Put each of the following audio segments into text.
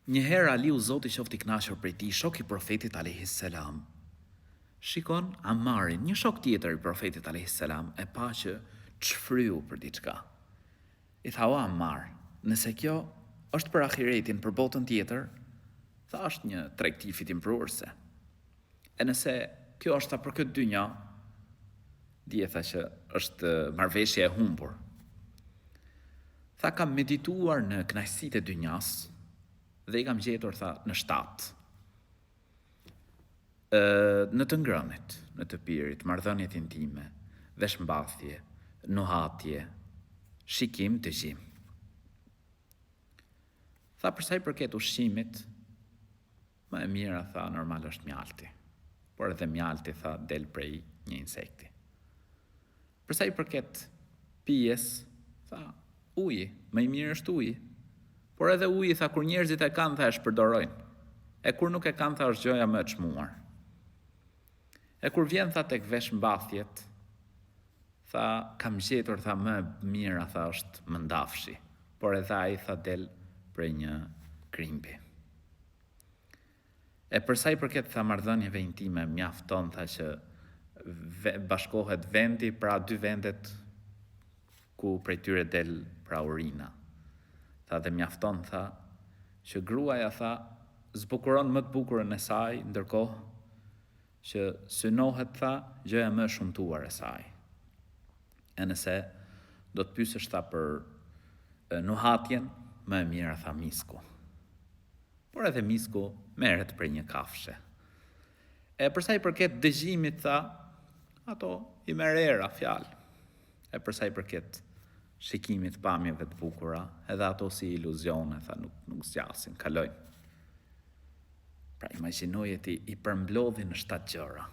Njëherë Aliu Zoti qoftë i kënaqur prej tij, shok i profetit alayhis salam, shikon Ammarin, një shok tjetër i profetit alayhis salam, e pa që çfryu për diçka. I tha: "O Ammar, nëse kjo është për ahiretin, për botën tjetër, tha është një tregti fitimprurse. E nëse kjo është për këtë dynja, dije tha që është marrëveshje e humbur. Tha kam medituar në kënaqësitë e dynjas dhe i kam gjetur tha në 7. Në të ngrënit, në të pirit, marrëdhëniet intime, veshmbathje, nuhatje, shikim, dëgjim. Tha për sa i përket ushqimit, më e mira tha normal është mjalti, por edhe mjalti tha del prej një insekti. Për sa i përket pijes, tha uji, më i mirë është uji. Por edhe uji tha kur njerëzit e kanë tha e shpërdorojnë. E kur nuk e kanë tha është gjoja më e çmuar. E kur vjen tha tek veshmbathjet, tha kam gjetur tha më e mira tha është mëndafshi, por edhe ai tha del prej një krimbi. E për sa i përket tha marrëdhënieve intime, mjafton tha që bashkohet vendi pra 2 vendet ku prej tyre del pra urina. Tha dhe mjafton tha që gruaja tha zbukuron më të bukurën e saj, ndërkohë që synohet tha gjëja më e shumtuar e saj. E nëse do të pyesësh tha për nuhatjen, më e mira tha misku. Por edhe misku merret prej një kafshe. E përsa i përket dëgjimit tha, ato i merr era fjalë. E përsa i përket shikimit pamjeve të bukura, edhe ato si iluzione, tha nuk zgjasin, kalojnë. Pra imagjinoje ti i përmblodhi në 7 gjëra,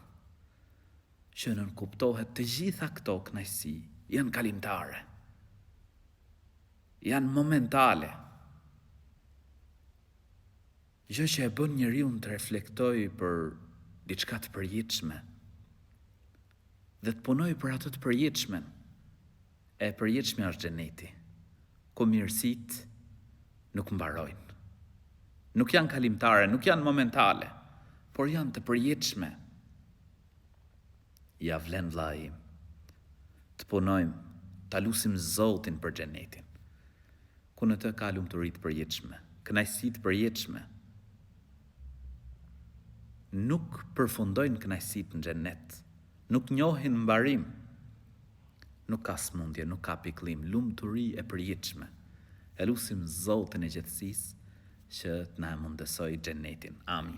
që nënkuptohet të gjitha këto kënaqësi janë kalimtare, janë momentale. Gjë që e bën njeriu të reflektojë për diçka të përjetshme dhe të punojë për atë të përjetshmen. E përjetshmja është xheneti, ku mirësitë nuk mbarojnë. Nuk janë kalimtare, nuk janë momentale, por janë të përjetshme. Ja vlen vllai, të punojmë, ta lutim Zotin për xhenetin, ku në të ka lumturi të përjetshme, kënaqësi të përjetshme. Nuk përfundojnë kënaqësitë në xhenet, nuk njohin mbarim. Nuk ka smundje, nuk ka pikëllim, lumturi e përjetshme. E lutim Zotin e gjithësisë që të na mundësoj xhenetin. Amin.